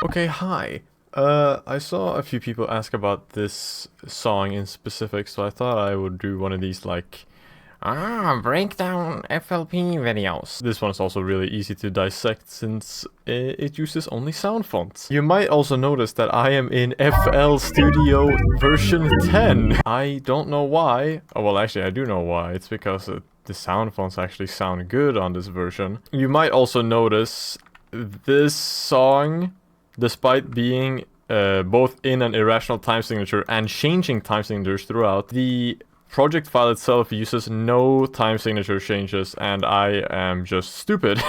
Okay, hi. I saw a few people ask about this song in specific, so I thought I would do one of these like breakdown FLP videos. This one's also really easy to dissect since it uses only sound fonts. You might also notice that I am in FL Studio version 10. I don't know why. Oh, well, actually, I do know why. It's because the sound fonts actually sound good on this version. You might also notice this song, despite being both in an irrational time signature and changing time signatures throughout, the project file itself uses no time signature changes, and I am just stupid.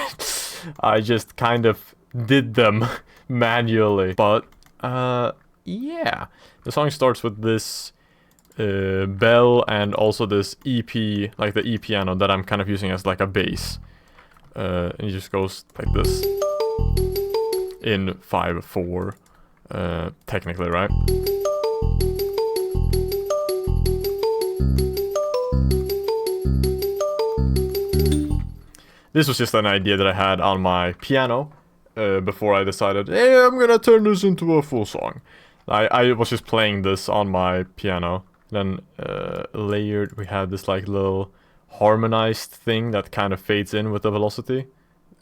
I just kind of did them manually. But, yeah. The song starts with this bell and also this EP, like the E piano that I'm kind of using as like a bass. And it just goes like this. In 5/4, technically, right? This was just an idea that I had on my piano before I decided, hey, I'm gonna turn this into a full song. I was just playing this on my piano. Then layered, we had this like little harmonized thing that kind of fades in with the velocity.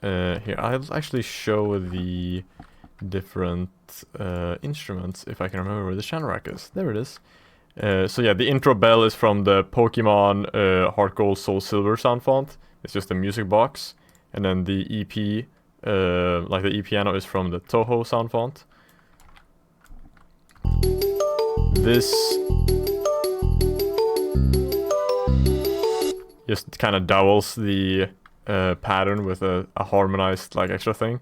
Here, I'll actually show the different instruments if I can remember where the channel rack is. There it is. So yeah, the intro bell is from the Pokemon Heart Gold Soul Silver sound font. It's just a music box. And then the EP, like the E piano, is from the Toho sound font. This just kind of doubles the pattern with a harmonized like extra thing.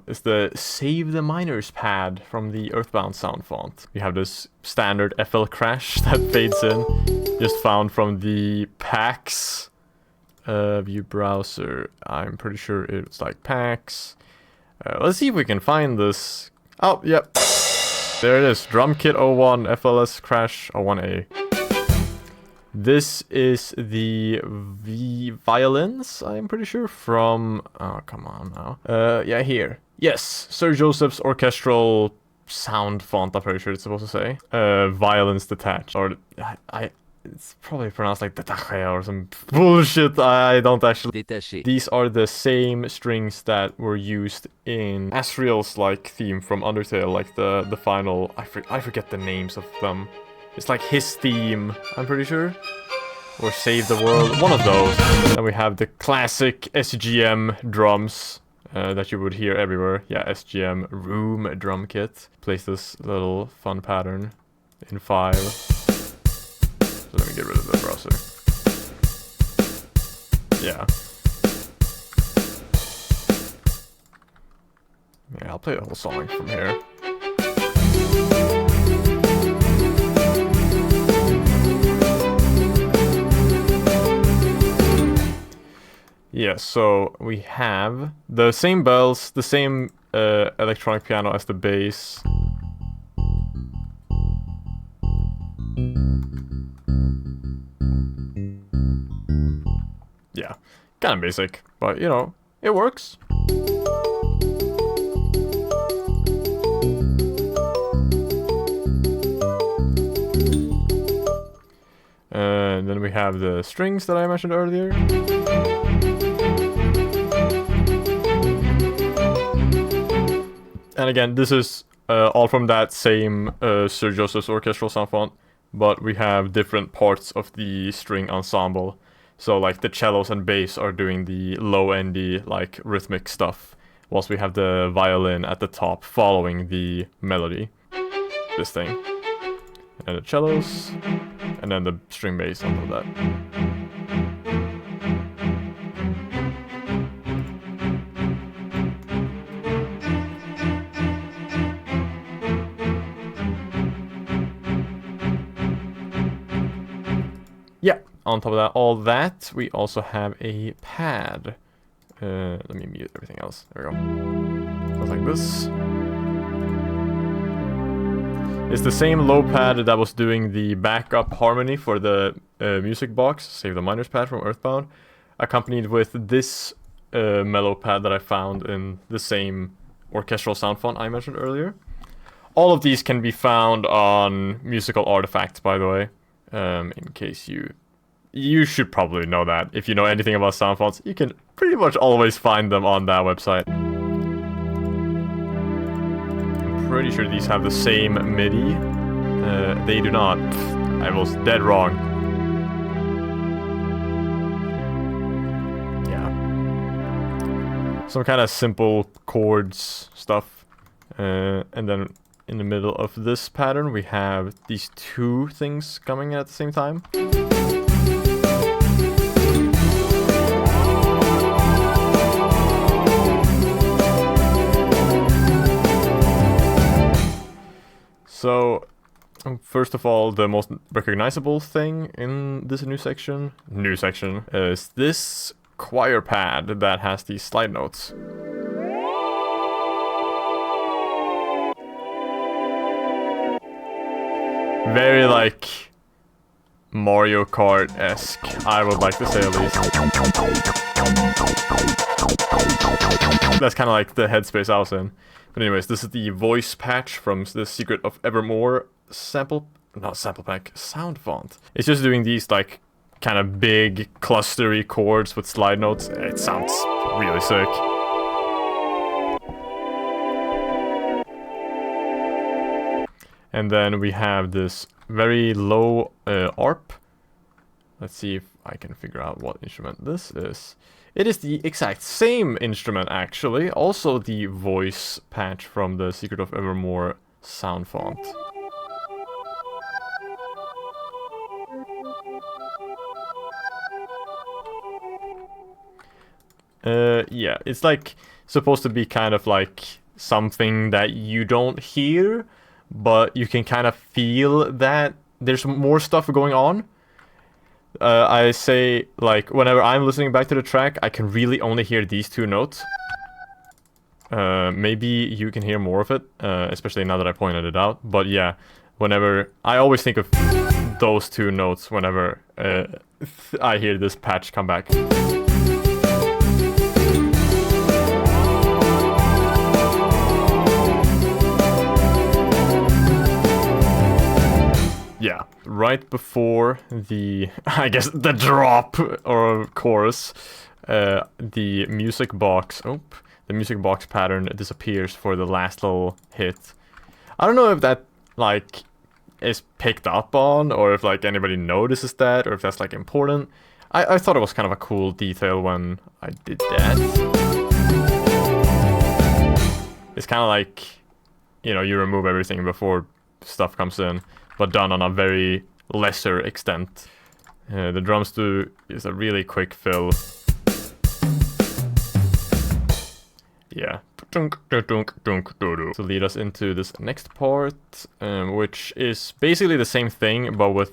It's the Save the Miners pad from the Earthbound sound font. We have this standard FL crash that fades in, just found from the PAX view browser. I'm pretty sure it's like PAX. Let's see if we can find this. Oh, yep. There it is. Drumkit 01 FLS crash 01A. This is the violins, I'm pretty sure, from... Oh, come on now. Yeah, here. Yes, Sir Joseph's orchestral sound font, I'm pretty sure it's supposed to say. Violins detached, or... It's probably pronounced like detaché or some bullshit, I don't actually... Détaché. These are the same strings that were used in Asriel's, like, theme from Undertale, like the final... I forget the names of them. It's like his theme, I'm pretty sure. Or Save the World, one of those. Then we have the classic SGM drums that you would hear everywhere. Yeah, SGM room drum kit. Place this little fun pattern in 5. So let me get rid of the browser. Yeah. Yeah, I'll play the whole song from here. Yeah, so we have the same bells, the same electronic piano as the bass. Yeah, kind of basic, but you know, it works. And then we have the strings that I mentioned earlier. And again, this is all from that same Sir Joseph's orchestral sound font, but we have different parts of the string ensemble. So like the cellos and bass are doing the low-endy like rhythmic stuff, whilst we have the violin at the top following the melody. This thing. And the cellos, and then the string bass on top of that. Yeah, on top of that, all that, we also have a pad. Let me mute everything else. There we go. Sounds like this. It's the same low pad that was doing the backup harmony for the music box, Save the Miners pad from Earthbound, accompanied with this mellow pad that I found in the same orchestral sound font I mentioned earlier. All of these can be found on Musical Artifacts, by the way. In case you should probably know that. If you know anything about sound fonts, you can pretty much always find them on that website. I'm pretty sure these have the same MIDI. They do not. I was dead wrong. Yeah. Some kind of simple chords stuff. And then in the middle of this pattern, we have these two things coming at the same time. So, first of all, the most recognizable thing in this new section is this choir pad that has these slide notes. Very like Mario Kart-esque, I would like to say at least. That's kind of like the headspace I was in. But anyways, this is the voice patch from the Secret of Evermore sound font. It's just doing these like kind of big clustery chords with slide notes. It sounds really sick. And then we have this very low ARP. Let's see if I can figure out what instrument this is. It is the exact same instrument, actually. Also the voice patch from the Secret of Evermore sound font. Yeah, it's like supposed to be kind of like something that you don't hear, but you can kind of feel that there's more stuff going on. I say, like, whenever I'm listening back to the track, I can really only hear these two notes. Maybe you can hear more of it, especially now that I pointed it out. But yeah, whenever... I always think of those two notes whenever I hear this patch come back. Yeah, right before the, I guess, the drop or chorus, the music box, the music box pattern disappears for the last little hit. I don't know if that, like, is picked up on, or if, like, anybody notices that, or if that's, like, important. I thought it was kind of a cool detail when I did that. It's kind of like, you know, you remove everything before stuff comes in, but done on a very lesser extent. The drums do is a really quick fill. Yeah. To lead us into this next part, which is basically the same thing, but with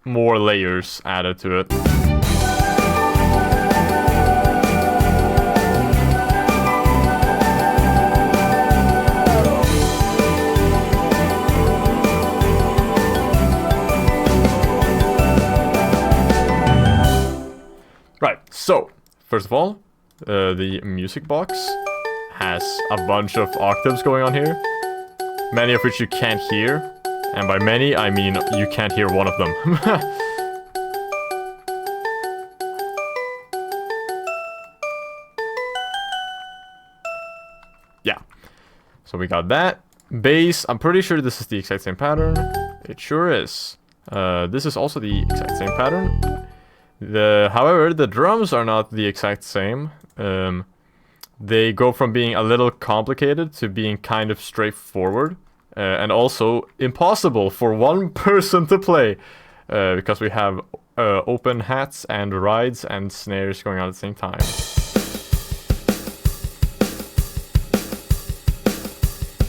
more layers added to it. Right, so, first of all, the music box has a bunch of octaves going on here, many of which you can't hear, and by many, I mean you can't hear one of them. Yeah, so we got that. Bass, I'm pretty sure this is the exact same pattern. It sure is. This is also the exact same pattern. However, the drums are not the exact same. They go from being a little complicated to being kind of straightforward, and also impossible for one person to play, because we have open hats and rides and snares going on at the same time.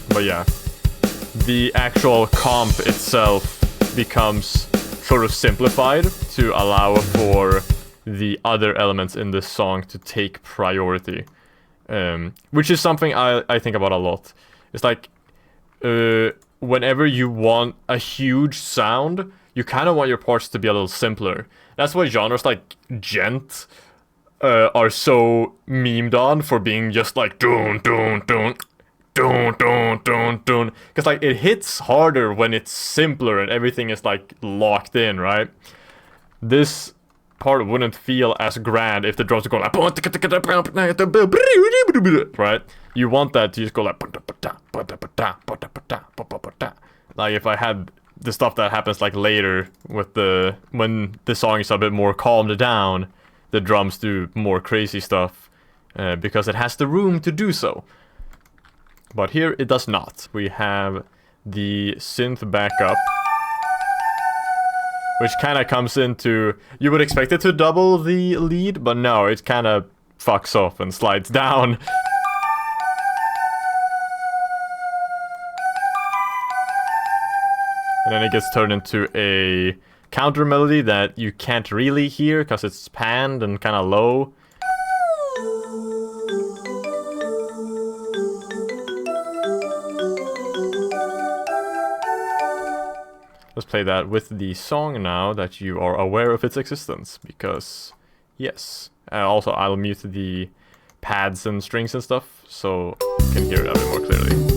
But yeah, the actual comp itself becomes sort of simplified to allow for the other elements in this song to take priority, which is something I think about a lot. It's like whenever you want a huge sound, you kind of want your parts to be a little simpler. That's why genres like gent are so memed on for being just like dun dun dun. dun dun dun dun, because like it hits harder when it's simpler and everything is like locked in, right? This part wouldn't feel as grand if the drums are going like, right? You want that to just go like if I had the stuff that happens like later with when the song is a bit more calmed down, the drums do more crazy stuff because it has the room to do so. But here it does not. We have the synth backup, which kind of comes into... You would expect it to double the lead, but no, it kind of fucks off and slides down. And then it gets turned into a counter melody that you can't really hear because it's panned and kind of low. Let's play that with the song now that you are aware of its existence, because, yes. Also, I'll mute the pads and strings and stuff, so you can hear it a bit more clearly.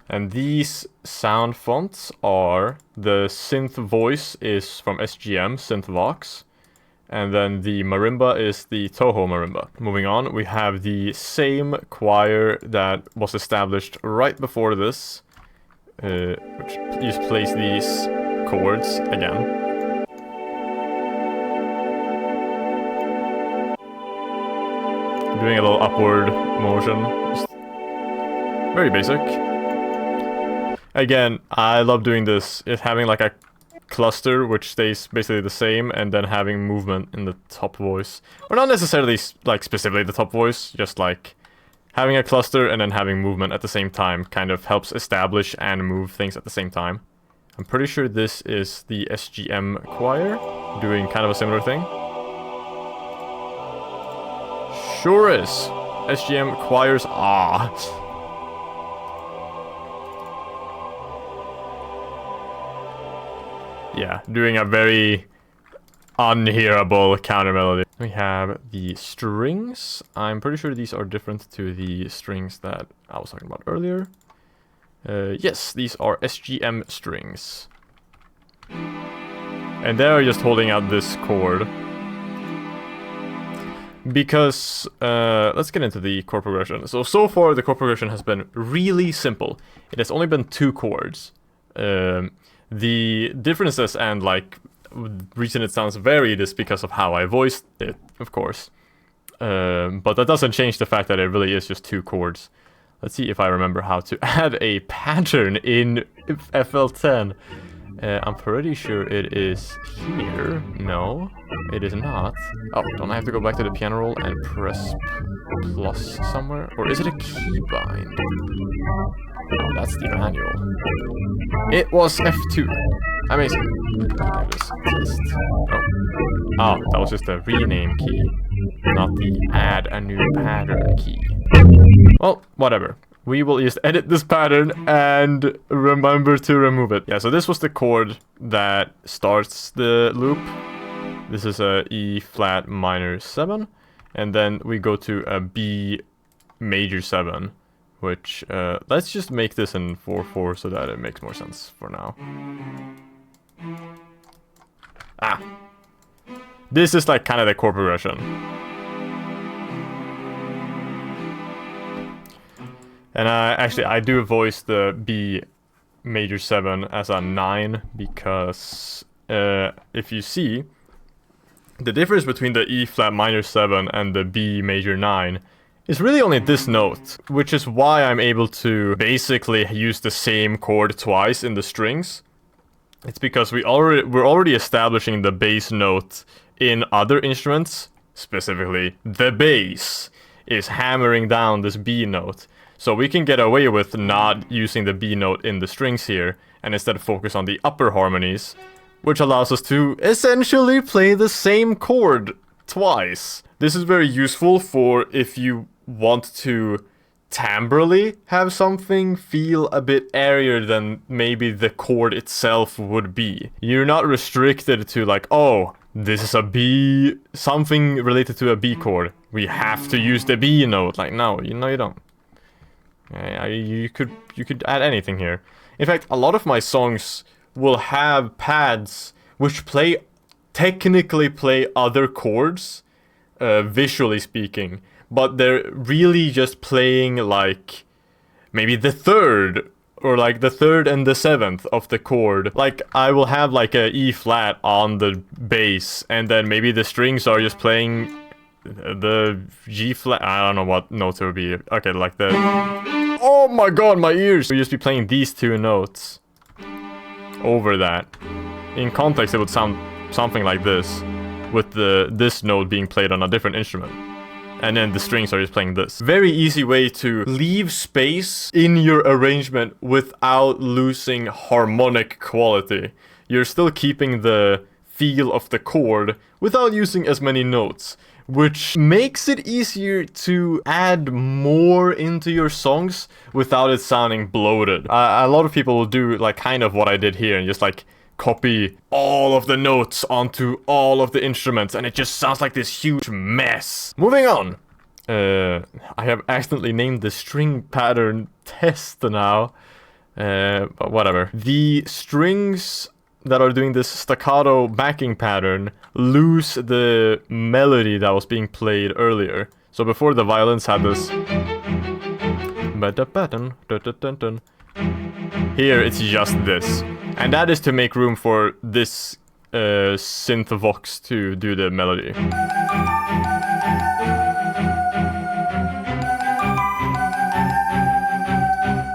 And these sound fonts are, the synth voice is from SGM, Synthvox, and then the marimba is the Toho marimba. Moving on, we have the same choir that was established right before this, which just plays these chords again. Doing a little upward motion, just very basic. Again, I love doing this. It's having like a cluster which stays basically the same, and then having movement in the top voice. Or not necessarily like specifically the top voice, just like having a cluster and then having movement at the same time kind of helps establish and move things at the same time. I'm pretty sure this is the SGM choir doing kind of a similar thing. Sure is. SGM choirs ah. Yeah, doing a very unhearable counter melody. We have the strings. I'm pretty sure these are different to the strings that I was talking about earlier. Yes, these are SGM strings. And they're just holding out this chord. Because, let's get into the chord progression. So far the chord progression has been really simple. It has only been 2 chords. The differences and like reason it sounds varied is because of how I voiced it, of course. But that doesn't change the fact that it really is just 2 chords. Let's see if I remember how to add a pattern in FL10. I'm pretty sure it is here. No, it is not. Oh, don't I have to go back to the piano roll and press plus somewhere? Or is it a keybind? Oh, that's the manual. It was F2. Amazing. Just test. Oh, that was just a rename key, not the add a new pattern key. Well, whatever. We will just edit this pattern and remember to remove it. Yeah, so this was the chord that starts the loop. This is a E flat minor 7. And then we go to a B major 7. Which, let's just make this in 4/4 so that it makes more sense for now. Ah! This is like kind of the chord progression. And I do voice the B major 7 as a 9 because if you see, the difference between the E flat minor 7 and the B major 9 is really only this note, which is why I'm able to basically use the same chord twice in the strings. It's because we're already establishing the bass note in other instruments, specifically the bass is hammering down this B note. So we can get away with not using the B note in the strings here, and instead focus on the upper harmonies, which allows us to essentially play the same chord twice. This is very useful for if you want to timbrally have something feel a bit airier than maybe the chord itself would be. You're not restricted to like, oh, this is a B, something related to a B chord. We have to use the B note. Like, no, you don't. You could add anything here. In fact, a lot of my songs will have pads which technically play other chords, visually speaking, but they're really just playing like maybe the third, or like the third and the seventh of the chord. Like, I will have like a E flat on the bass, and then maybe the strings are just playing the G flat. I don't know what notes it would be. Okay, like the... Oh my god, my ears! We just be playing these two notes over that. In context, it would sound something like this, with this note being played on a different instrument. And then the strings are just playing this. Very easy way to leave space in your arrangement without losing harmonic quality. You're still keeping the feel of the chord without using as many notes, which makes it easier to add more into your songs without it sounding bloated. A lot of people will do like kind of what I did here and just like copy all of the notes onto all of the instruments, and it just sounds like this huge mess. Moving on. I have accidentally named the string pattern test now, but whatever. The strings that are doing this staccato backing pattern lose the melody that was being played earlier. So before, the violins had this. Here it's just this. And that is to make room for this synth vox to do the melody.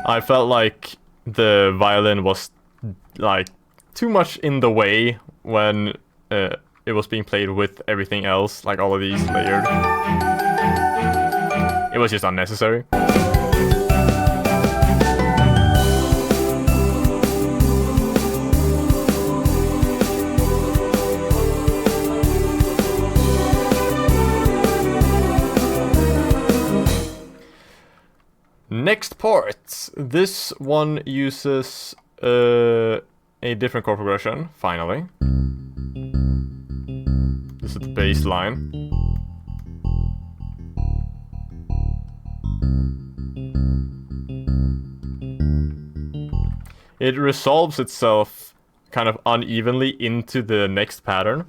I felt like the violin was like too much in the way when it was being played with everything else, like all of these layered. It was just unnecessary. Next part. This one uses a different chord progression, finally. This is the bass line. It resolves itself kind of unevenly into the next pattern.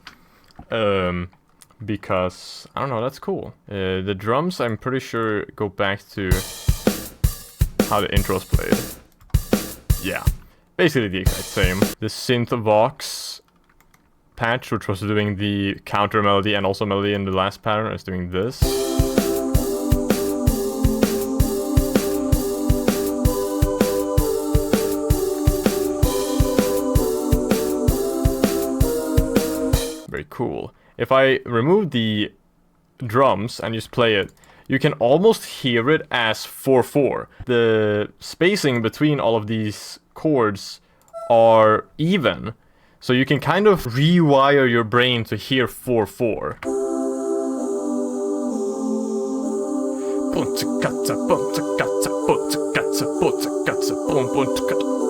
Because, I don't know, that's cool. The drums, I'm pretty sure, go back to how the intro's played. Yeah, basically the exact same. The synth vox patch, which was doing the counter melody and also melody in the last pattern, is doing this. Very cool. If I remove the drums and just play it, you can almost hear it as 4/4. The spacing between all of these chords are even, so you can kind of rewire your brain to hear 4/4.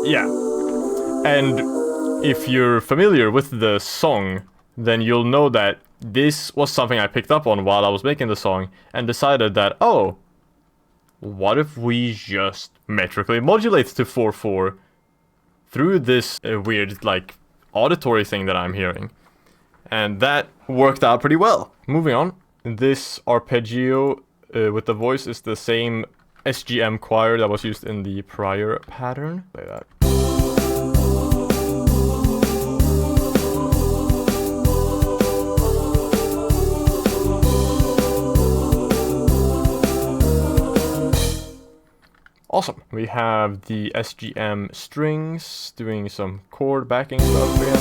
Yeah. And if you're familiar with the song, then you'll know that this was something I picked up on while I was making the song and decided that, oh, what if we just metrically modulate to 4/4 through this weird, like, auditory thing that I'm hearing? And that worked out pretty well. Moving on. This arpeggio with the voice is the same SGM choir that was used in the prior pattern. Play that. Awesome. We have the SGM strings doing some chord backing stuff again.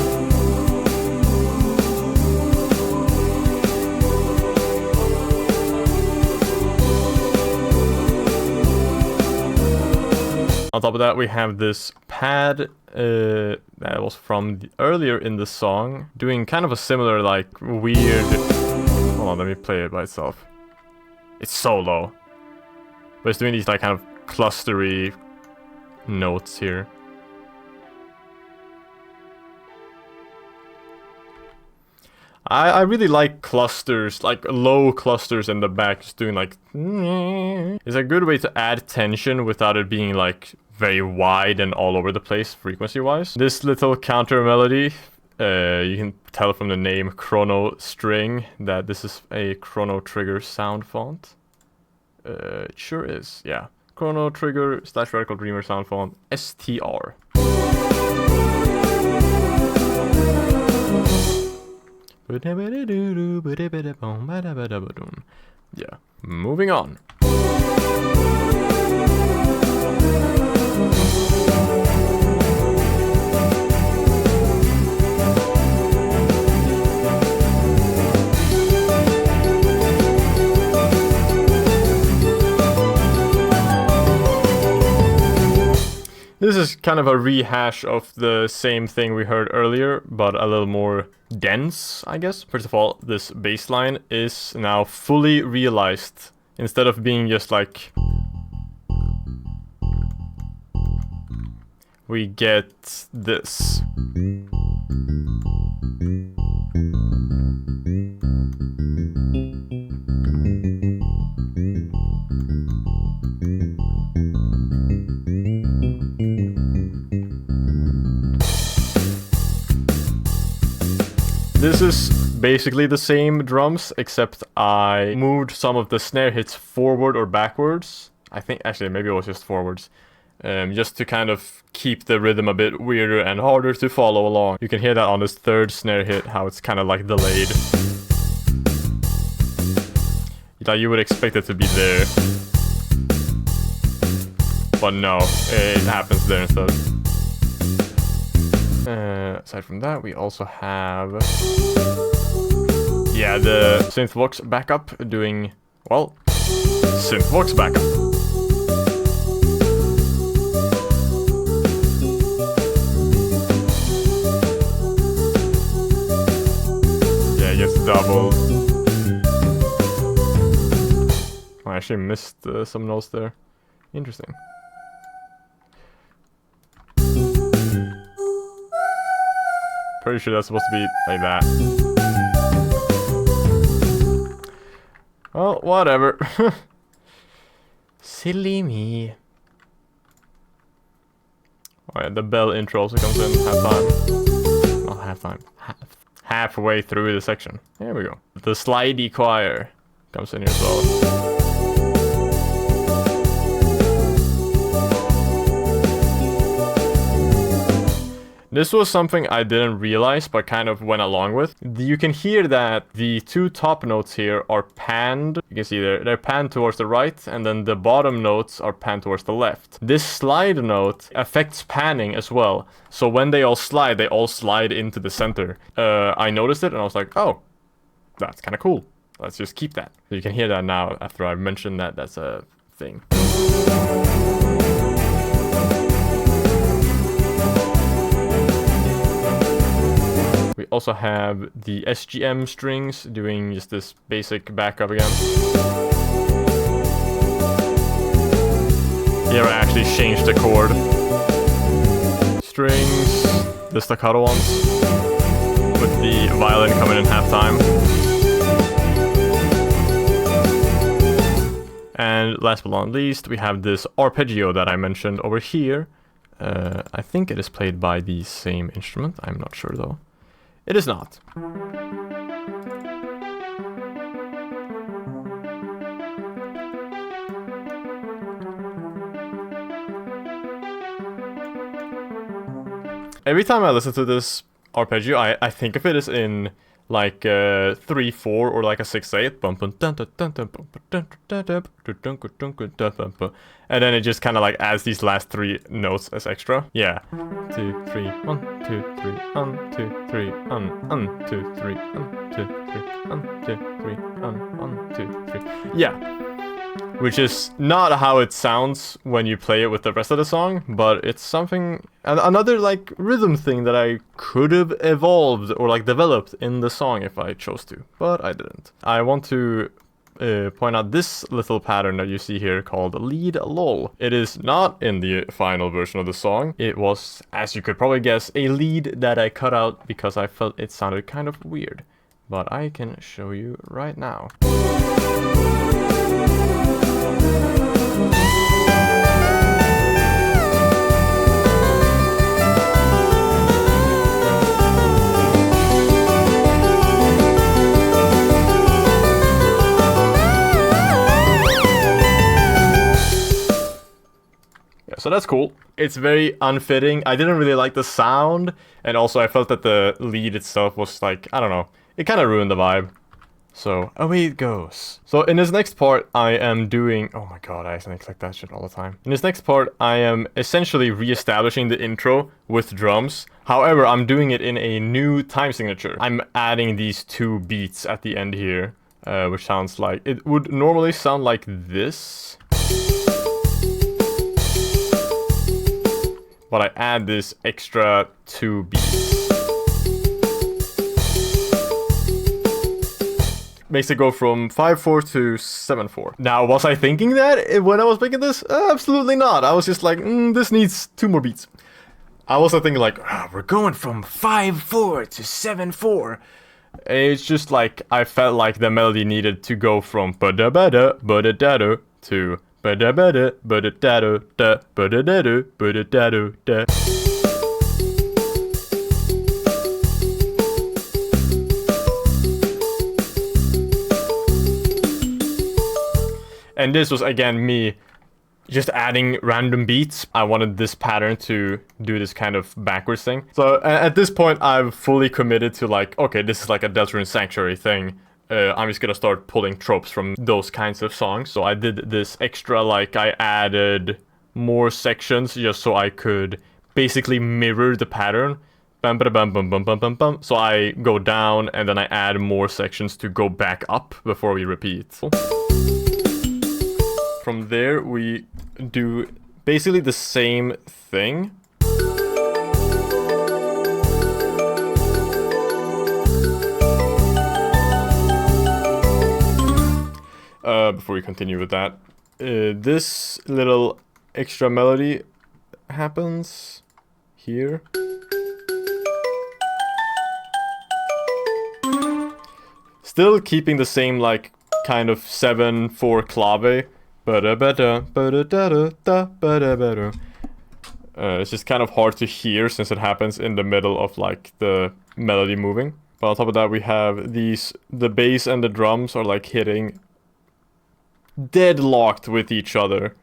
On top of that, we have this pad that was from earlier in the song, doing kind of a similar, like, weird... Hold on, let me play it by itself. It's so low. But it's doing these like kind of clustery notes here. I really like clusters, like low clusters in the back, just doing like... It's a good way to add tension without it being like very wide and all over the place frequency-wise. This little counter melody, you can tell from the name Chrono String that this is a Chrono Trigger sound font. It sure is, yeah. Chrono Trigger / Radical Dreamer sound font, STR. Yeah, moving on. This is kind of a rehash of the same thing we heard earlier, but a little more dense, I guess. First of all, this bass line is now fully realized. Instead of being just like... we get this. This is basically the same drums, except I moved some of the snare hits forward or backwards. I think, actually, maybe it was just forwards. Just to kind of keep the rhythm a bit weirder and harder to follow along. You can hear that on this third snare hit, how it's kind of like delayed. Like you would expect it to be there. But no, it happens there instead. Aside from that, we also have... yeah, the Synthvox backup doing... well, Synthvox backup. Yeah, it gets doubled. I actually missed some notes there. Interesting. Pretty sure that's supposed to be like that. Well, whatever. Silly me. Oh yeah, the bell intro also comes in halftime. Not halftime. Halfway through the section. There we go. The slidey choir comes in here as well. This was something I didn't realize, but kind of went along with. You can hear that the two top notes here are panned. You can see they're panned towards the right, and then the bottom notes are panned towards the left. This slide note affects panning as well. So when they all slide into the center. I noticed it, and I was like, oh, that's kind of cool. Let's just keep that. So you can hear that now after I've mentioned that that's a thing. We also have the SGM strings doing just this basic backup again. Here I actually changed the chord. Strings, the staccato ones, with the violin coming in halftime. And last but not least, we have this arpeggio that I mentioned over here. I think it is played by the same instrument, I'm not sure though. It is not. Every time I listen to this arpeggio, I think of it as in like 3/4 or like a 6/8, and then it just kind of like adds these last three notes as extra. Yeah, 2 3 1 2 3 1 2 3 1 2 3 1 2 3 1 2 3 1 2 3. Yeah, which is not how it sounds when you play it with the rest of the song, but it's something, another like rhythm thing that I could have evolved or like developed in the song if I chose to, but I didn't. I want to point out this little pattern that you see here called lead lull. It is not in the final version of the song. It was, as you could probably guess, a lead that I cut out because I felt it sounded kind of weird. But I can show you right now. So that's cool. It's very unfitting. I didn't really like the sound, and also I felt that the lead itself was like, I don't know, it kind of ruined the vibe. So away it goes. So in this next part, I am doing, oh my god, I accidentally click that shit all the time. In this next part, I am essentially re-establishing the intro with drums. However, I'm doing it in a new time signature. I'm adding these 2 beats at the end here, which sounds like, it would normally sound like this. But I add this extra 2 beats. Makes it go from 5/4 to 7/4. Now, was I thinking that when I was making this? Absolutely not. I was just like, this needs 2 more beats. I wasn't thinking like, we're going from 5/4 to 7/4. It's just like, I felt like the melody needed to go from ba-da-ba-da, ba-da-da-da to ba-da-ba-da, ba-da-da-da, da, ba-da-da-da, ba-da-da-da, da. And this was again me just adding random beats. I wanted this pattern to do this kind of backwards thing. So at this point, I've fully committed to like, okay, this is like a Deltarune Sanctuary thing. I'm just gonna start pulling tropes from those kinds of songs. So I did this extra, like I added more sections just so I could basically mirror the pattern. Bum, ba, bum, bum, bum, bum, bum, bum. So I go down and then I add more sections to go back up before we repeat. From there, we do basically the same thing. Before we continue with that, this little extra melody happens here. Still keeping the same like kind of 7/4 clave. It's just kind of hard to hear since it happens in the middle of like the melody moving. But on top of that, we have these, the bass and the drums are like hitting deadlocked with each other.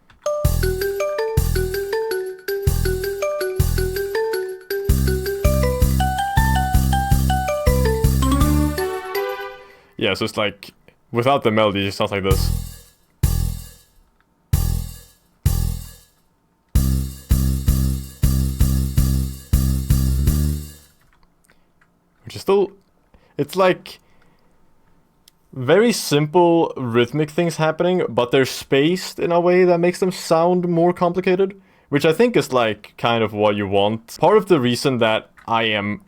Yeah, so it's like, without the melody, it just sounds like this. Which is still, it's like very simple rhythmic things happening, but they're spaced in a way that makes them sound more complicated, which I think is like kind of what you want. Part of the reason that I am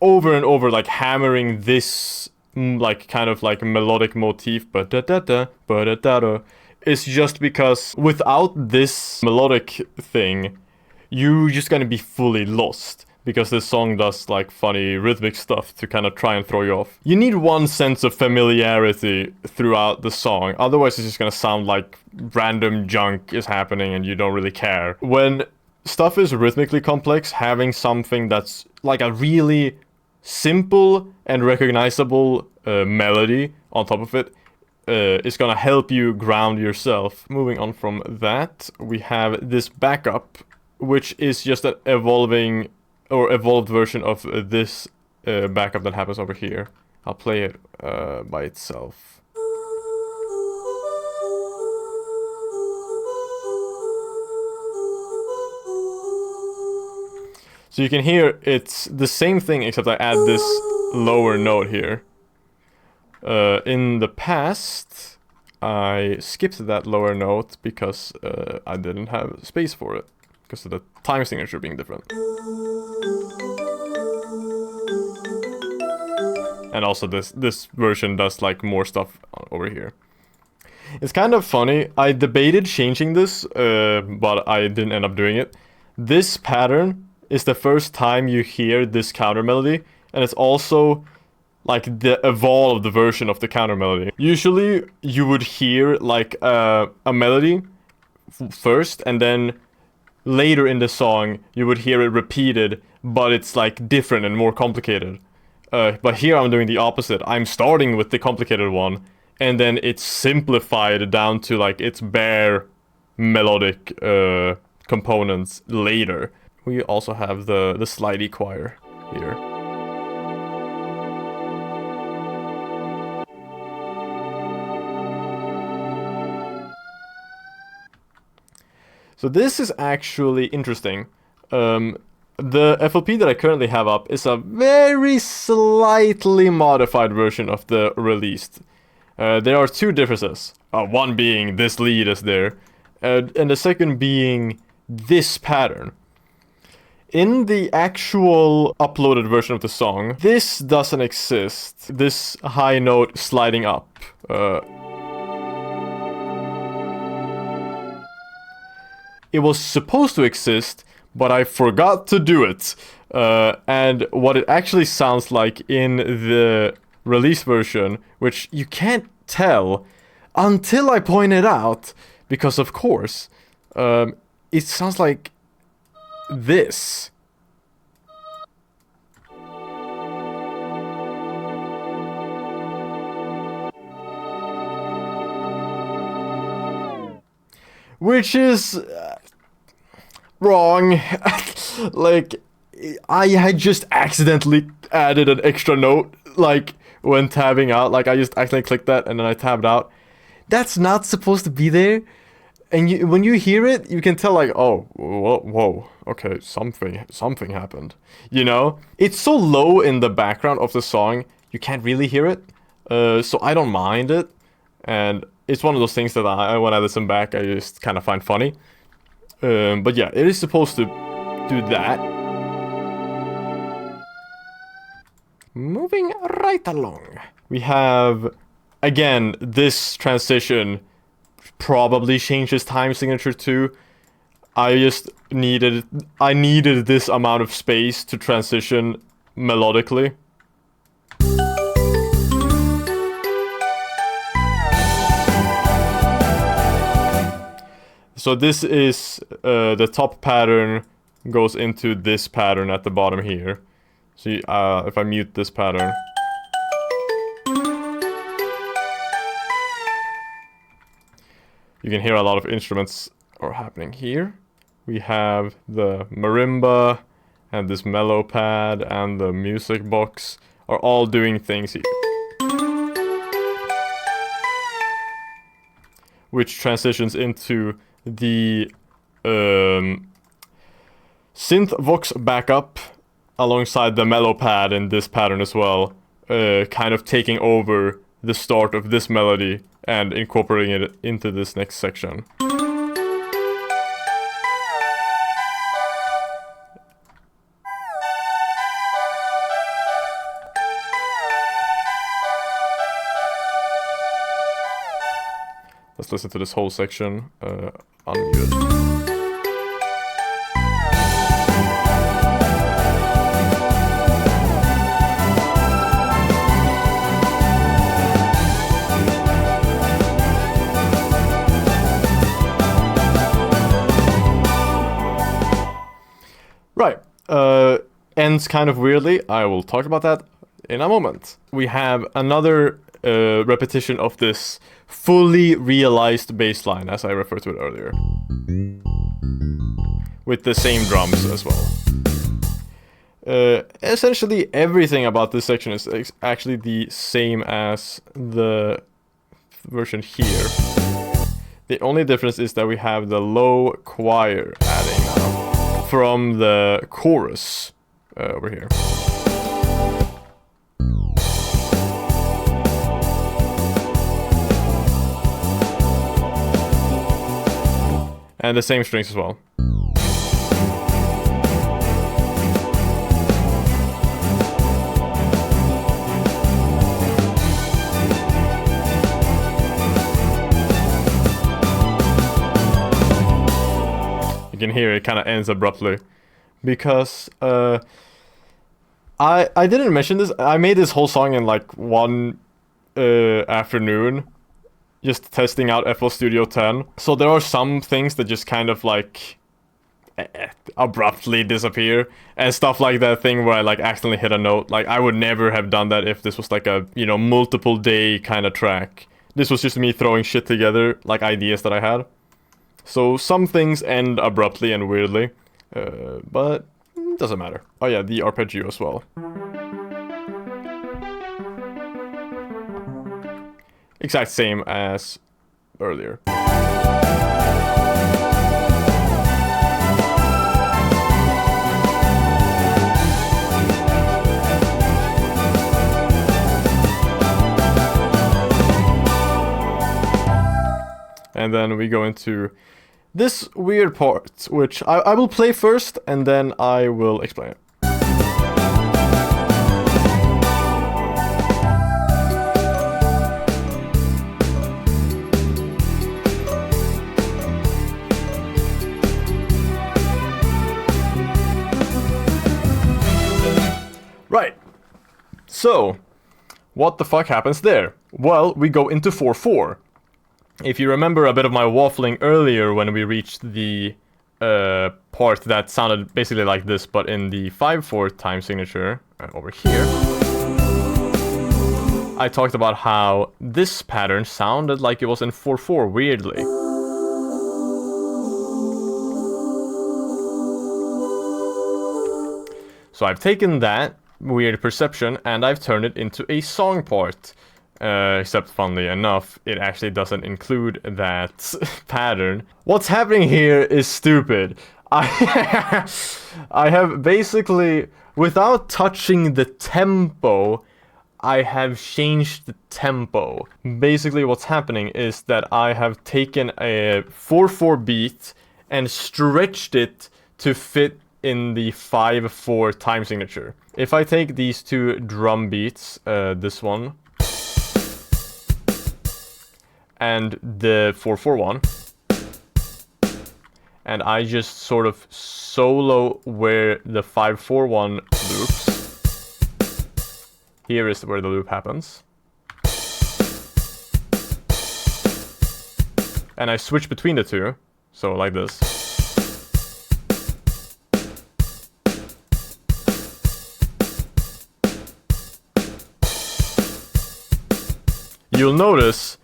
over and over like hammering this like kind of like melodic motif, ba-da-da-da, ba-da-da-da, is just because without this melodic thing, you're just gonna be fully lost. Because this song does like funny rhythmic stuff to kind of try and throw you off. You need one sense of familiarity throughout the song, otherwise it's just gonna sound like random junk is happening and you don't really care. When stuff is rhythmically complex, having something that's like a really simple and recognizable melody on top of it is gonna help you ground yourself. Moving on from that, we have this backup, which is just an evolved version of this backup that happens over here. I'll play it by itself. So you can hear it's the same thing, except I add this lower note here. In the past, I skipped that lower note because I didn't have space for it, because of the time signature being different. And also this version does like more stuff over here. It's kind of funny. I debated changing this, but I didn't end up doing it. This pattern is the first time you hear this counter melody, and it's also like the evolved version of the counter melody. Usually you would hear like a melody first, and then later in the song you would hear it repeated, but it's like different and more complicated. But here I'm doing the opposite. I'm starting with the complicated one, and then it's simplified down to like its bare melodic components later. We also have the slidey choir here. So this is actually interesting. The FLP that I currently have up is a very slightly modified version of the released. There are two differences. One being this lead is there, and the second being this pattern. In the actual uploaded version of the song, this doesn't exist. This high note sliding up. It was supposed to exist, but I forgot to do it. And what it actually sounds like in the release version, which you can't tell until I point it out, because of course, it sounds like this. Which is wrong. Like, I had just accidentally added an extra note, like, when tabbing out. Like, I just accidentally clicked that and then I tabbed out. That's not supposed to be there. And when you hear it, you can tell, like, oh, whoa, okay, something happened. You know? It's so low in the background of the song, you can't really hear it. So I don't mind it. And it's one of those things that when I listen back, I just kind of find funny. But yeah, it is supposed to do that. Moving right along. We have, again, this transition probably changes time signature too. I needed this amount of space to transition melodically. So this is the top pattern goes into this pattern at the bottom here. So if I mute this pattern, you can hear a lot of instruments are happening here. We have the marimba and this mellow pad and the music box are all doing things here, which transitions into the synth vox backup alongside the mellow pad in this pattern as well, kind of taking over the start of this melody and incorporating it into this next section. Let's listen to this whole section unmuted. Right, ends kind of weirdly. I will talk about that in a moment. We have another repetition of this fully realized bass line, as I referred to it earlier, with the same drums as well. Essentially everything about this section is actually the same as the version here. The only difference is that we have the low choir adding now from the chorus over here. And the same strings as well. You can hear it kind of ends abruptly. Because, I didn't mention this. I made this whole song in like one afternoon. Just testing out FL Studio 10. So there are some things that just kind of like abruptly disappear. And stuff like that thing where I like accidentally hit a note. Like I would never have done that if this was like a, you know, multiple day kind of track. This was just me throwing shit together, like ideas that I had. So some things end abruptly and weirdly. But doesn't matter. Oh yeah, the arpeggio as well. Exact same as earlier. And then we go into this weird part, which I will play first, and then I will explain it. Right. So, what the fuck happens there? Well, we go into 4/4. If you remember a bit of my waffling earlier when we reached the part that sounded basically like this, but in the 5/4 time signature, over here, I talked about how this pattern sounded like it was in 4/4, weirdly. So I've taken that weird perception and I've turned it into a song part. Except, funnily enough, it actually doesn't include that pattern. What's happening here is stupid. I have basically, without touching the tempo, I have changed the tempo. Basically what's happening is that I have taken a 4/4 beat and stretched it to fit in the 5/4 time signature. If I take these two drum beats, this one, and the 4/4 one, and I just sort of solo where the 5/4 one loops. Here is where the loop happens. And I switch between the two, so like this. You'll notice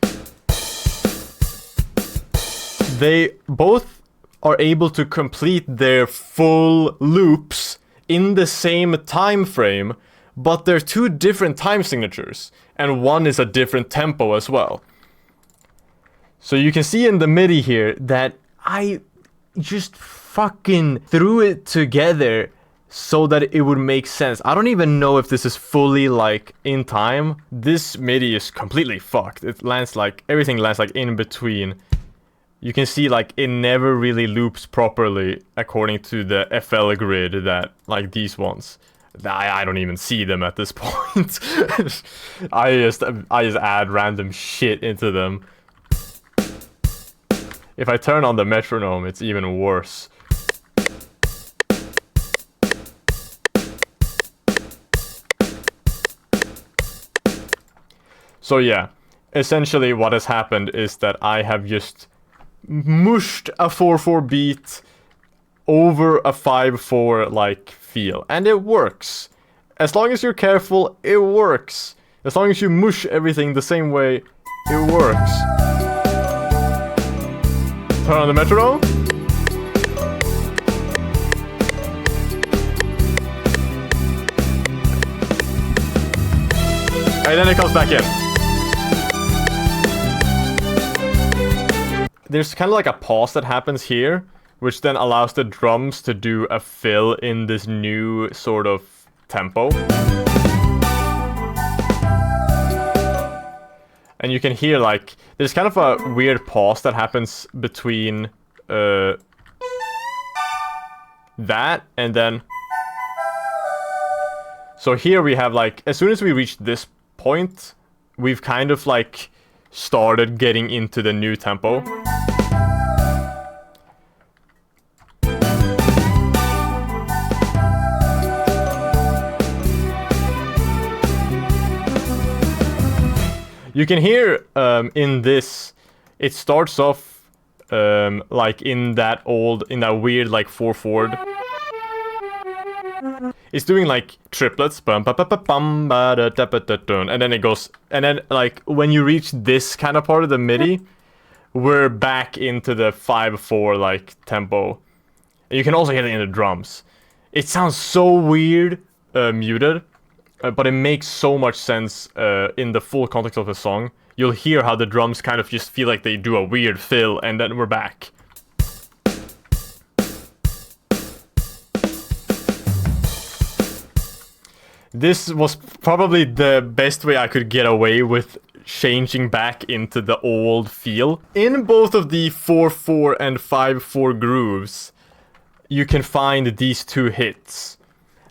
they both are able to complete their full loops in the same time frame, but they're two different time signatures, and one is a different tempo as well. So you can see in the MIDI here that I just fucking threw it together so that it would make sense. I don't even know if this is fully like in time. This MIDI is completely fucked. It lands like, everything lands like in between. You can see like it never really loops properly according to the FL grid that like these ones. I don't even see them at this point. I just add random shit into them. If I turn on the metronome, it's even worse. So yeah, essentially what has happened is that I have just mushed a 4/4 beat over a 5/4 like feel, and it works. As long as you're careful, it works. As long as you mush everything the same way, it works. Turn on the metronome. And then it comes back in. There's kind of like a pause that happens here, which then allows the drums to do a fill in this new sort of tempo. And you can hear like, there's kind of a weird pause that happens between that and then... So here we have like, as soon as we reach this point, we've kind of like started getting into the new tempo. You can hear in this, it starts off like in that weird like 4/4. It's doing like triplets, and then it goes, and then like when you reach this kind of part of the MIDI, we're back into the 5/4 like tempo. And you can also hear it in the drums. It sounds so weird, muted, but it makes so much sense in the full context of the song. You'll hear how the drums kind of just feel like they do a weird fill, and then we're back. This was probably the best way I could get away with changing back into the old feel. In both of the 4/4 and 5/4 grooves, you can find these two hits.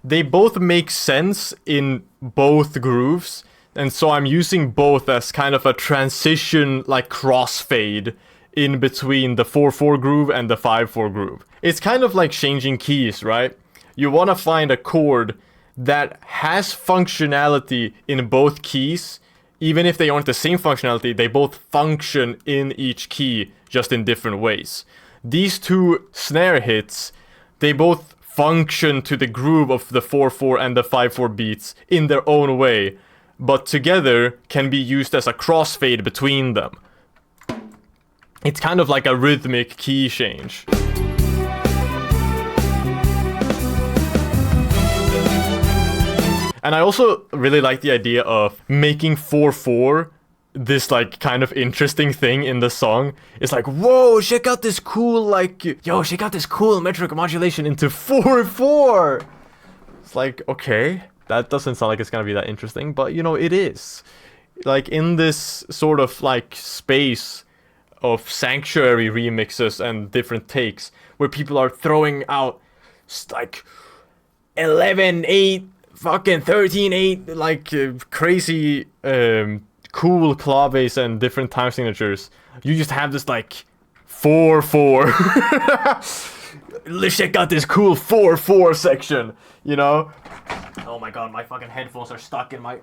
They both make sense in both grooves, and so I'm using both as kind of a transition, like crossfade in between the 4/4 groove and the 5/4 groove. It's kind of like changing keys, right? You want to find a chord that has functionality in both keys. Even if they aren't the same functionality, they both function in each key, just in different ways. These two snare hits, they both function to the groove of the 4/4 and the 5/4 beats in their own way, but together can be used as a crossfade between them. It's kind of like a rhythmic key change. And I also really like the idea of making 4/4 this like kind of interesting thing in the song. It's like, whoa, check out this cool check out this cool metric modulation into 4/4. It's like, okay, that doesn't sound like it's gonna be that interesting, but you know, it is. Like in this sort of like space of Sanctuary remixes and different takes where people are throwing out like 11/8 fucking 13/8 like crazy cool claves and different time signatures. You just have this like 4/4. Let's check out this cool 4/4 section, you know? Oh my god, my fucking headphones are stuck in my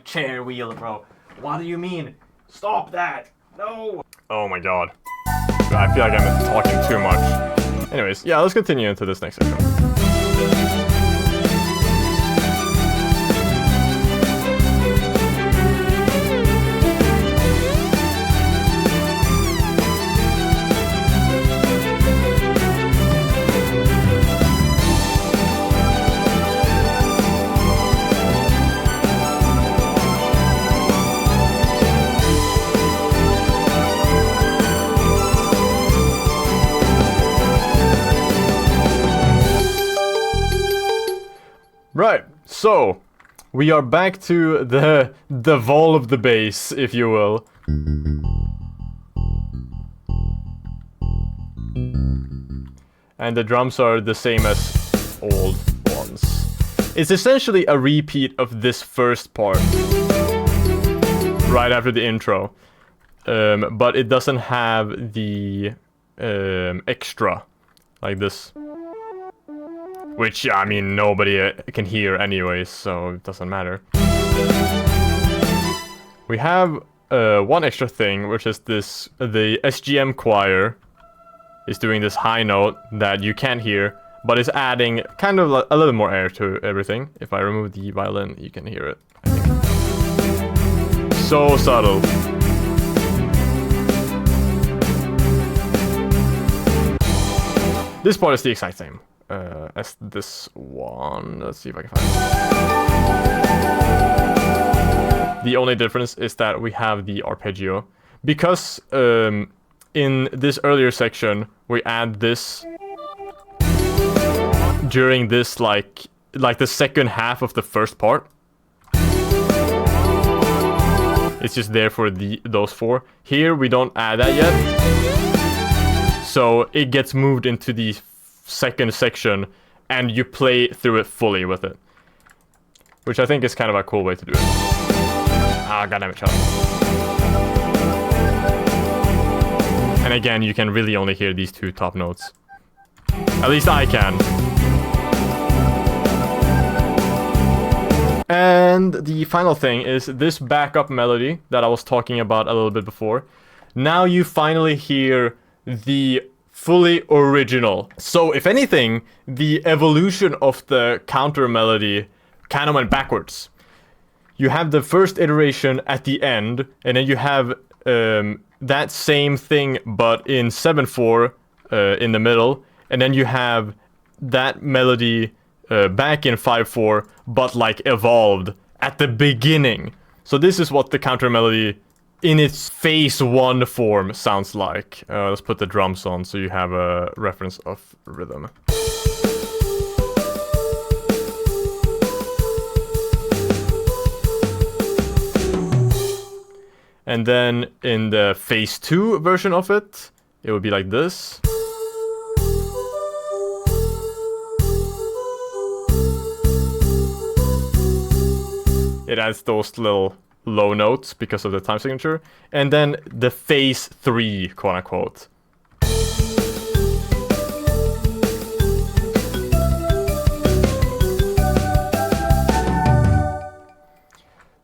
chair wheel, bro. What do you mean? Stop that! No! Oh my god. I feel like I'm talking too much. Anyways, yeah, let's continue into this next section. Right, so we are back to the vol of the bass, if you will. And the drums are the same as old ones. It's essentially a repeat of this first part, right after the intro. But it doesn't have the extra, like this. Which, I mean, nobody can hear anyways, so it doesn't matter. We have one extra thing, which is this, the SGM choir is doing this high note that you can't hear, but it's adding kind of a little more air to everything. If I remove the violin, you can hear it, I think. So subtle. This part is the exact same as this one. Let's see if I can find it. The only difference is that we have the arpeggio. Because in this earlier section, we add this during this, like the second half of the first part. It's just there for those four. Here, we don't add that yet. So it gets moved into the second section, and you play through it fully with it. Which I think is kind of a cool way to do it. Ah, goddammit, shut up. And again, you can really only hear these two top notes. At least I can. And the final thing is this backup melody that I was talking about a little bit before. Now you finally hear the fully original. So if anything, the evolution of the counter melody kind of went backwards. You have the first iteration at the end, and then you have that same thing but in 7/4 in the middle, and then you have that melody back in 5/4 but like evolved at the beginning. So this is what the counter melody in its phase 1 form sounds like. Let's put the drums on so you have a reference of rhythm. And then in the phase 2 version of it, it would be like this. It adds those little low notes because of the time signature. And then the phase 3, quote unquote.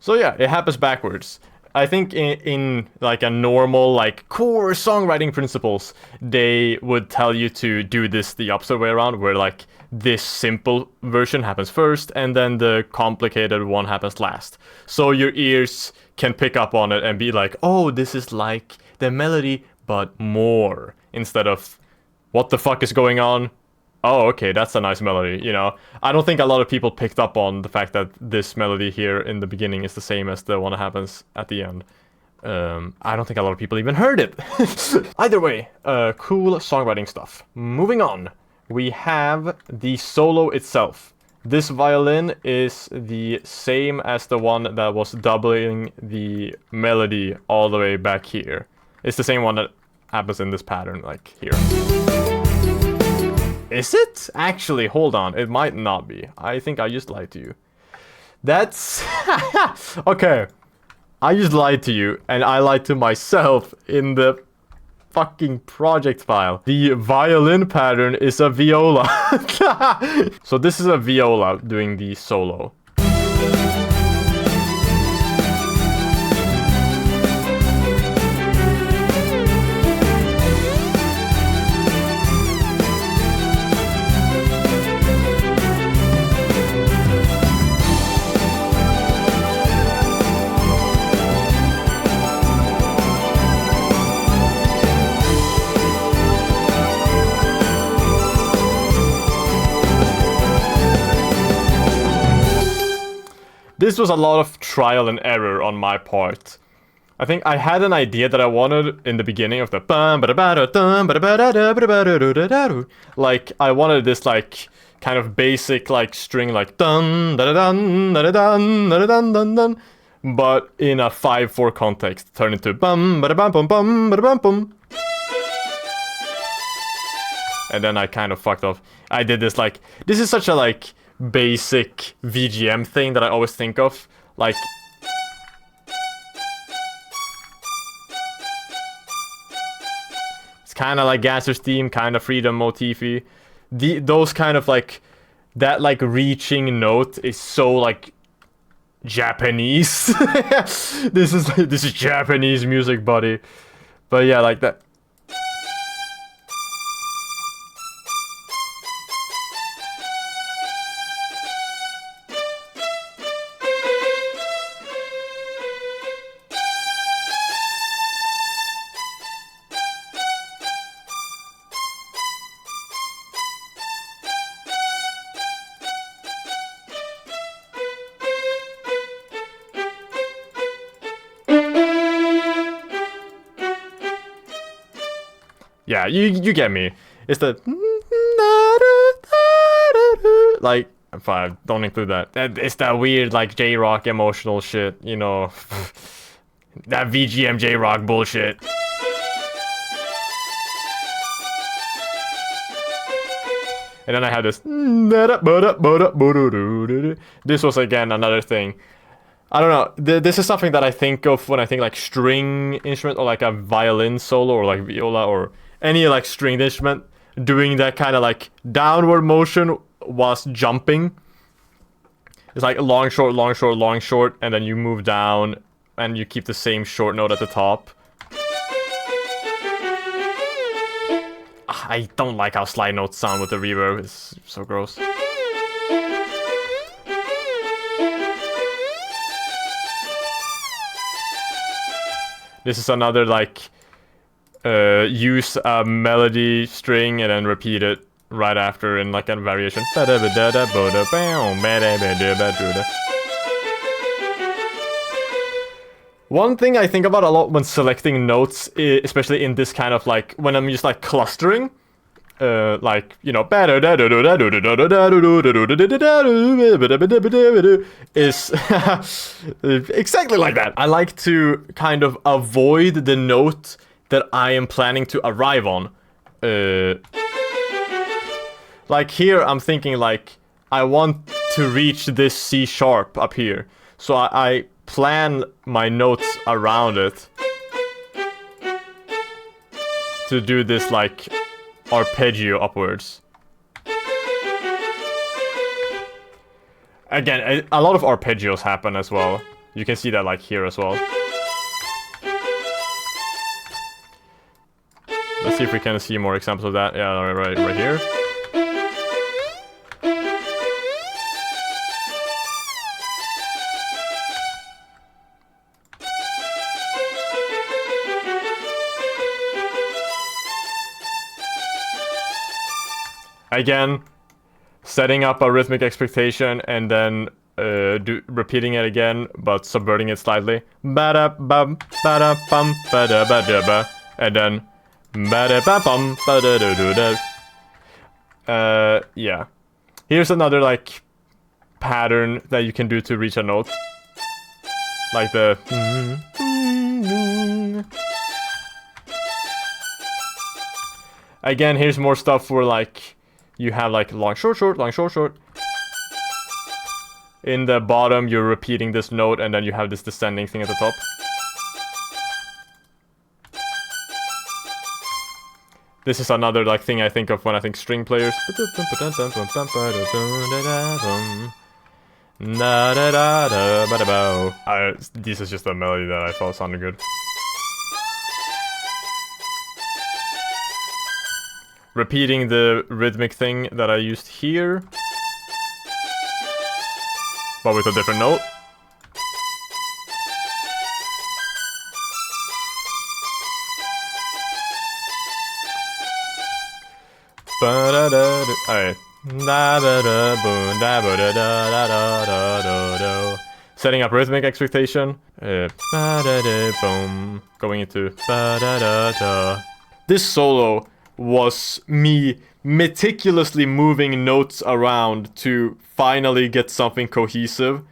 So yeah, it happens backwards. I think in like a normal like core songwriting principles, they would tell you to do this the opposite way around, where like this simple version happens first and then the complicated one happens last. So your ears can pick up on it and be like, oh, this is like the melody but more, instead of what the fuck is going on? Oh, okay, that's a nice melody, you know. I don't think a lot of people picked up on the fact that this melody here in the beginning is the same as the one that happens at the end. I don't think a lot of people even heard it. Either way, cool songwriting stuff. Moving on, we have the solo itself. This violin is the same as the one that was doubling the melody all the way back here. It's the same one that happens in this pattern, like here. Is it? Actually, hold on. It might not be. I think I just lied to you. That's... Okay. I just lied to you, and I lied to myself in the fucking project file. The violin pattern is a viola. So this is a viola doing the solo. This was a lot of trial and error on my part. I think I had an idea that I wanted in the beginning of the like I wanted this like kind of basic like string like dun da da dun da da dun da da dun dun dun, but in a 5/4 context turn into bum ba da bum bum bum ba da bum bum. And then I kind of fucked off. I did this like, this is such a like basic VGM thing that I always think of, like it's kind of like Gasser's theme, kind of Freedom motify. Those kind of like that like reaching note is so like Japanese. This is Japanese music, buddy. But yeah, like that. Yeah, you get me. It's the like, fine, don't include that. It's that weird like J-rock emotional shit, you know. That VGM J-rock bullshit. And then I had this. This was again another thing. I don't know. This is something that I think of when I think like string instrument or like a violin solo or like viola or any like stringed instrument doing that kind of like downward motion whilst jumping. It's like long, short, long, short, long, short, and then you move down and you keep the same short note at the top. I don't like how slide notes sound with the reverb. It's so gross. This is another like use a melody string and then repeat it right after in like a variation. One thing I think about a lot when selecting notes, especially in this kind of like when I'm just like clustering, like, you know, is exactly like that. I like to kind of avoid the note that I am planning to arrive on. Like here, I'm thinking like, I want to reach this C sharp up here. So I plan my notes around it to do this like arpeggio upwards. Again, a lot of arpeggios happen as well. You can see that like here as well. Let's see if we can see more examples of that. Yeah, right here. Again, setting up a rhythmic expectation and then repeating it again, but subverting it slightly. Ba-da-bum, ba-da-bum, ba-da-ba-da-ba. And then ba-da-ba-bum, ba-da-da-da-da. Yeah. Here's another like pattern that you can do to reach a note. Like the again, here's more stuff where like you have like long, short, short, long, short, short. In the bottom, you're repeating this note, and then you have this descending thing at the top. This is another like thing I think of when I think string players. This is just a melody that I thought sounded good. Repeating the rhythmic thing that I used here, but with a different note. Alright. Setting up rhythmic expectation. Going into. This solo was me meticulously moving notes around to finally get something cohesive,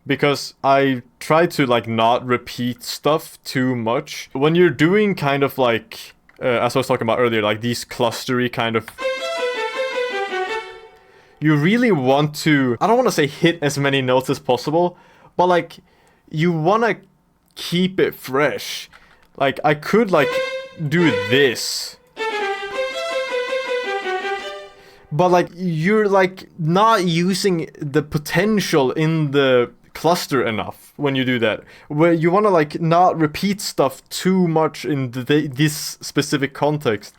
because I try to like not repeat stuff too much. When you're doing kind of like, as I was talking about earlier, like these clustery kind of, you really want to, I don't want to say hit as many notes as possible, but like you want to keep it fresh. Like I could like do this, but like you're like not using the potential in the cluster enough when you do that. Where you want to like not repeat stuff too much in this specific context,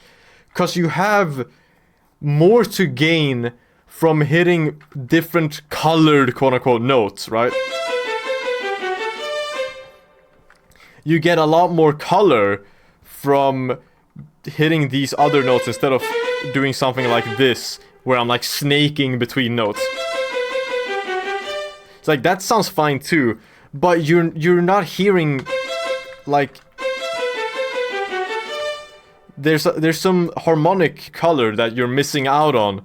because you have more to gain from hitting different colored quote-unquote notes, right? You get a lot more color from hitting these other notes instead of doing something like this, where I'm like snaking between notes. It's like, that sounds fine too, but you're not hearing, like, there's some harmonic color that you're missing out on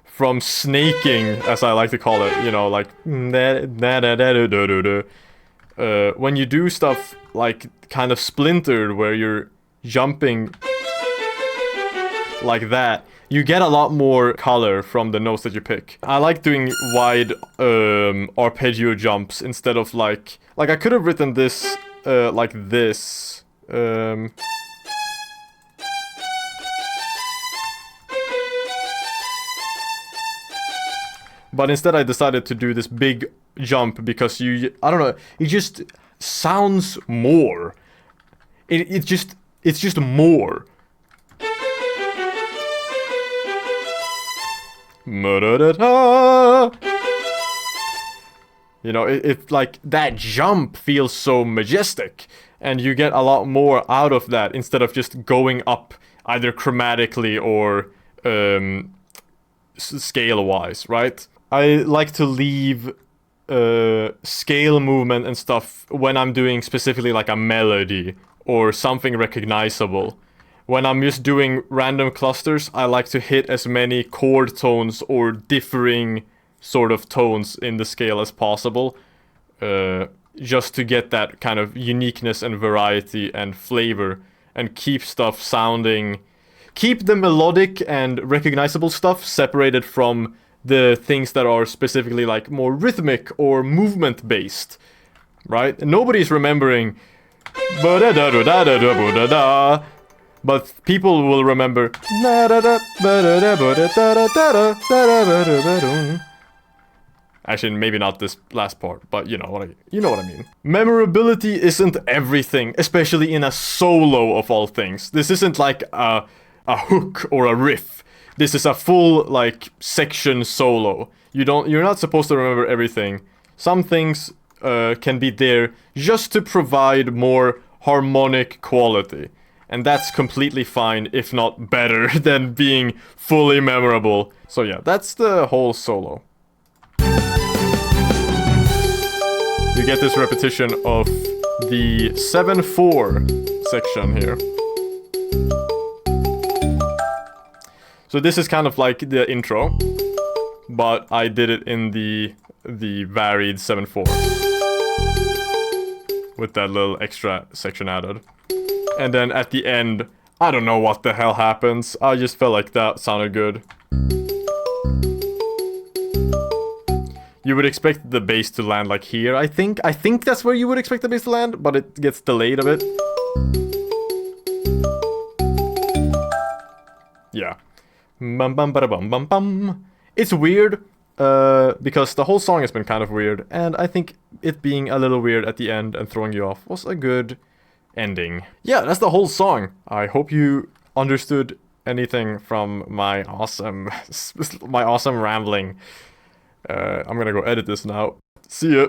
from snaking, as I like to call it, you know, like when you do stuff like kind of splintered, where you're jumping like that, you get a lot more color from the notes that you pick. I like doing wide arpeggio jumps instead of like I could have written this like this. But instead I decided to do this big jump because I don't know, it just sounds more. It's just more. You know, it's like that jump feels so majestic, and you get a lot more out of that instead of just going up either chromatically or scale-wise, right? I like to leave scale movement and stuff when I'm doing specifically like a melody or something recognizable. When I'm just doing random clusters, I like to hit as many chord tones or differing sort of tones in the scale as possible, just to get that kind of uniqueness and variety and flavor, and keep stuff sounding... Keep the melodic and recognizable stuff separated from the things that are specifically like more rhythmic or movement based, right? And nobody's remembering but people will remember. Actually, maybe not this last part, but you know what I mean. Memorability isn't everything, especially in a solo of all things. This isn't like a hook or a riff. This is a full like section solo. You're not supposed to remember everything. Some things can be there just to provide more harmonic quality. And that's completely fine, if not better, than being fully memorable. So yeah, that's the whole solo. You get this repetition of the 7/4 section here. So this is kind of like the intro, but I did it in the varied 7/4 with that little extra section added. And then at the end, I don't know what the hell happens. I just felt like that sounded good. You would expect the bass to land like here, I think. I think that's where you would expect the bass to land, but it gets delayed a bit. Yeah. Bum bum bada bum bum bum. It's weird, because the whole song has been kind of weird, and I think it being a little weird at the end and throwing you off was a good ending. Yeah, that's the whole song. I hope you understood anything from my awesome rambling. I'm gonna go edit this now. See ya.